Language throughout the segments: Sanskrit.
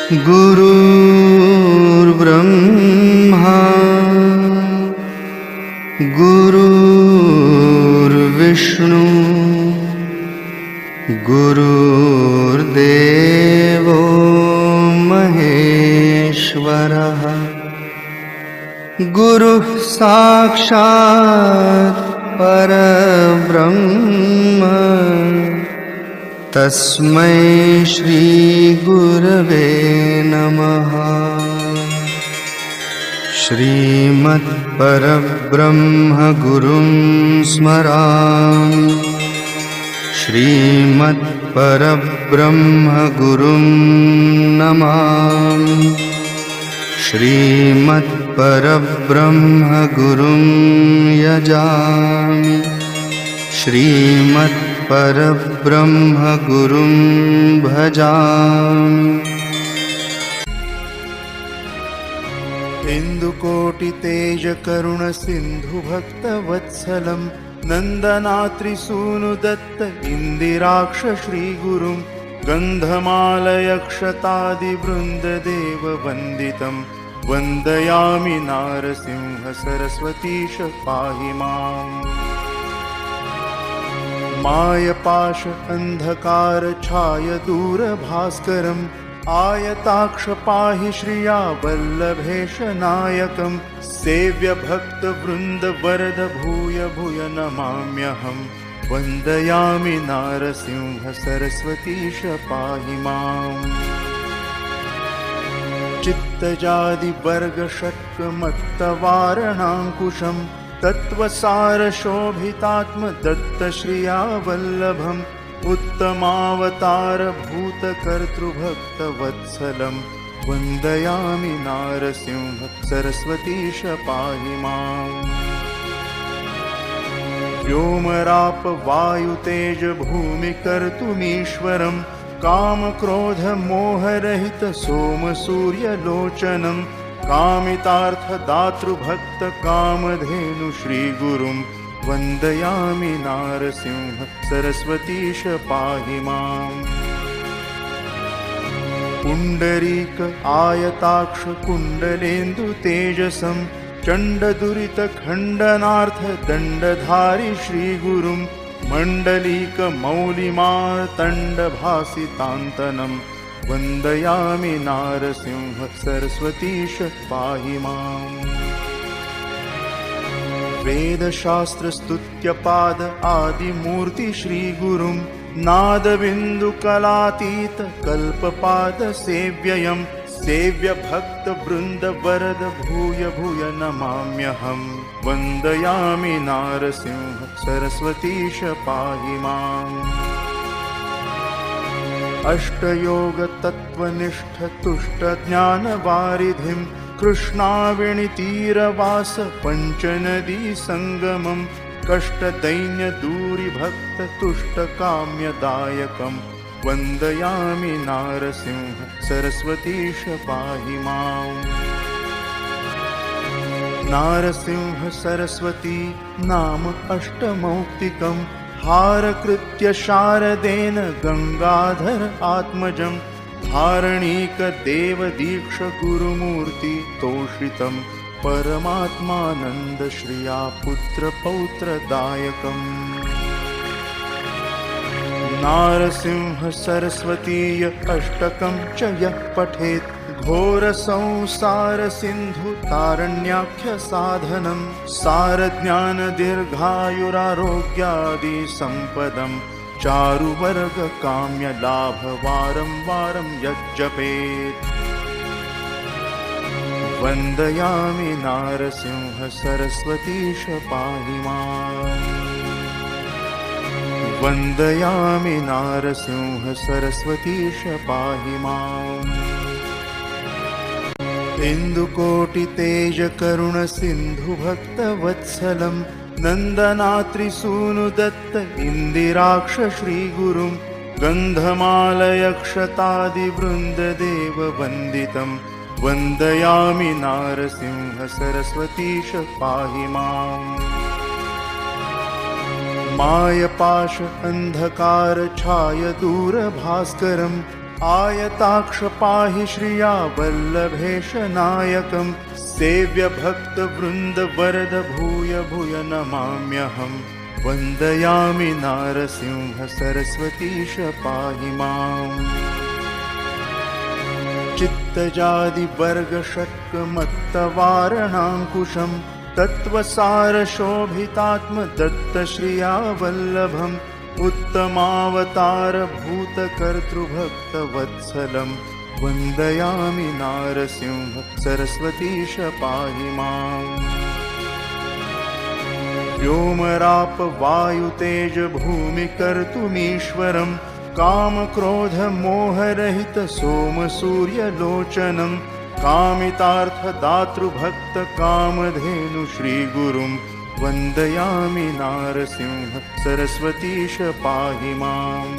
गुरुर्ब्रह्मा गुरुर्विष्णु गुरुर्देवो महेश्वरः गुरुः साक्षात् परब्रह्म तस्मै श्री गुरवे नमः। श्रीमत्परब्रह्म गुरुं स्मरामि श्रीमत्परब्रह्म गुरुं नमामि श्रीमत्परब्रह्म गुरुं यजामि श्रीमत्परब्रह्म गुरुं भजामि। इन्दुकोटितेजकरुणसिन्धुभक्तवत्सलं नन्दनात्रिसूनुदत्त इन्दिराक्ष श्रीगुरुं गन्धमालयक्षतादिवृन्ददेववन्दितं वन्दयामि नारसिंह सरस्वतीश पाहि माम्। मायपाश अन्धकार छाय दूरभास्करम् आयताक्ष पाहि श्रिया वल्लभेश नायकं सेव्य भक्तवृन्द वरद भूय भूय नमाम्यहं वन्दयामि नारसिंह सरस्वतीश पाहि माम्। चित्तजादि वर्ग षट्कमत्तवारणाङ्कुशं तत्त्वसारशोभितात्म दत्तश्रिया वल्लभम् उत्तमावतार भूतकर्तृभक्तवत्सलं वन्दयामि नारसिंह सरस्वतीश पाहि माम्। व्योमराप वायुतेज भूमिकर्तुमीश्वरं कामक्रोधमोहरहित सोमसूर्यलोचनं कामितार्थदातृभक्त कामधेनु श्रीगुरुं वन्दयामि नारसिंह सरस्वतीश पाहि माम्। पुण्डरीक आयताक्ष कुण्डलेन्दु तेजसं चण्डदुरितखण्डनार्थ दण्डधारि श्रीगुरुं मण्डलीक मौलिमार्तण्डभासितान्तनं वन्दयामि नारसिंह सरस्वतीश पाहि माम्। वेदशास्त्रस्तुत्यपाद आदिमूर्ति श्रीगुरुं नादबिन्दुकलातीत कल्पपाद सेव्ययं सेव्य भक्तवृन्द वरद भूय भूय नमाम्यहं वन्दयामि नारसिंह सरस्वतीश पाहि माम्। अष्टयोग तत्त्वनिष्ठ तुष्ट ज्ञानवारिधिं कृष्णावेणीतीरवास पञ्चनदी संगमं कष्टदैन्यदूरिभक्त तुष्टकाम्यदायकं वन्दयामि नारसिंह सरस्वतीश पाहि माम्। नारसिंह सरस्वती नाम अष्टमौक्तिकं हारकृत्य शारदेन गंगाधर आत्मजं धारणीक देवदीक्ष गुरुमूर्ति तोषितं परमात्मानन्द श्रिया पुत्र पौत्रदायकम्। नारसिंह सरस्वतीय अष्टकं च यः पठेत् घोर संसार सिन्धु तारण्याख्य साधनं सारज्ञान दीर्घायुरारोग्यादि संपदम् चारुवर्ग काम्य लाभ वारं वारं यज्जपेत् वन्दयामि नारसिंह सरस्वतीश पाहि माम्। वन्दयामि नारसिंह सरस्वतीश पाहि माम्। इन्दुकोटितेजकरुणसिन्धुभक्तवत्सलं नन्दनात्रिसूनुदत्त इन्दिराक्ष श्रीगुरुं गन्धमालयक्षतादिवृन्ददेववन्दितं वन्दयामि नारसिंह सरस्वतीश पाहि माम्। मायपाश अन्धकार छाय दूरभास्करं आयताक्ष पाहि श्रिया वल्लभेश नायकं सेव्य भक्त वृन्द वरद भूय भूय नमाम्यहम् वन्दयामि नारसिंह सरस्वतीश पाहि माम् चित्तजादि वर्ग षट्क मत्तवारणाङ्कुशं तत्त्वसार शोभितात्म दत्त श्रिया वल्लभम् उत्तमावतार भूतकर्तृभक्त वत्सलं वन्दयामि नारसिंह सरस्वतीश पाहि माम् व्योमराप वायुतेज भूमि कर्तुमीश्वरं कामक्रोध मोहरहित सोम सूर्यलोचनं कामितार्थ दातृभक्त कामधेनु श्रीगुरुं वन्दयामि नारसिंह सरस्वतीश पाहि माम्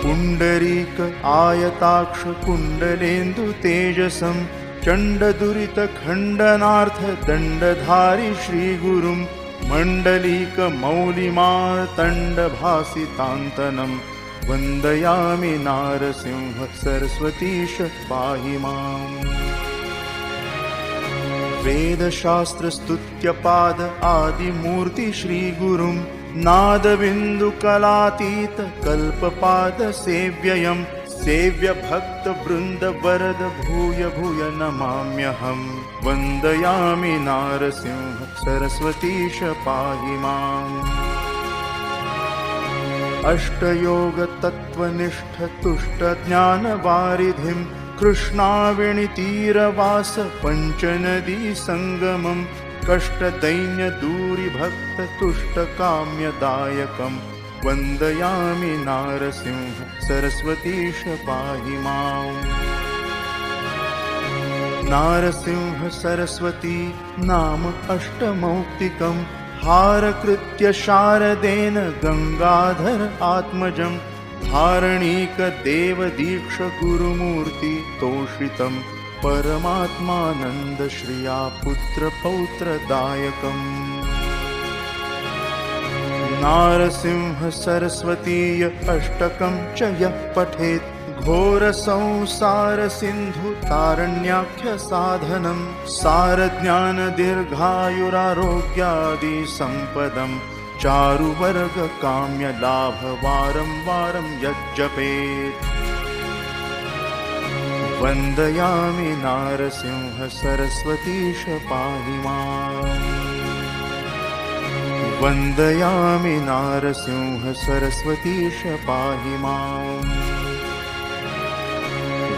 पुण्डरीक आयताक्ष कुण्डलेन्दु तेजसं चण्डदुरित खण्डनार्थ दण्डधारि श्रीगुरुं मण्डलीक मौलिमार्तण्डभासितान्तनं वन्दयामि नारसिंह सरस्वतीश पाहि माम् वेदशास्त्रस्तुत्यपाद आदिमूर्ति श्रीगुरुं नादबिन्दुकलातीत कल्पपाद सेव्ययं सेव्य भक्त वृन्द वरद भूय भूय नमाम्यहम् वन्दयामि नारसिंह सरस्वतीश पाहि माम् अष्टयोग तत्त्वनिष्ठ तुष्ट ज्ञानवारिधिं कृष्णावेणीतीरवास पञ्चनदी संगमं कष्टदैन्य दूरिभक्त तुष्टकाम्यदायकं वन्दयामि नारसिंह सरस्वतीश पाहि माम् नारसिंह सरस्वती नाम अष्टमौक्तिकं हारकृत्य शारदेन गंगाधर आत्मजं धारणीक देवदीक्ष गुरुमूर्ति तोषितं परमात्मानन्द श्रिया पुत्र पौत्रदायकम् नारसिंह सरस्वतीय अष्टकं च यः पठेत् घोर संसार सिन्धु तारण्याख्य साधनं सारज्ञान दीर्घायुरारोग्यादि संपदं चारुवर्ग काम्य लाभ वारं वारं यज्जपेत् वन्दयामि नारसिंह सरस्वतीश पाहि माम् वन्दयामि नारसिंह सरस्वतीश पाहि माम्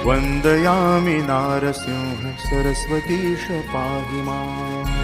वन्दयामि नारसिंह सरस्वतीश पाहि माम्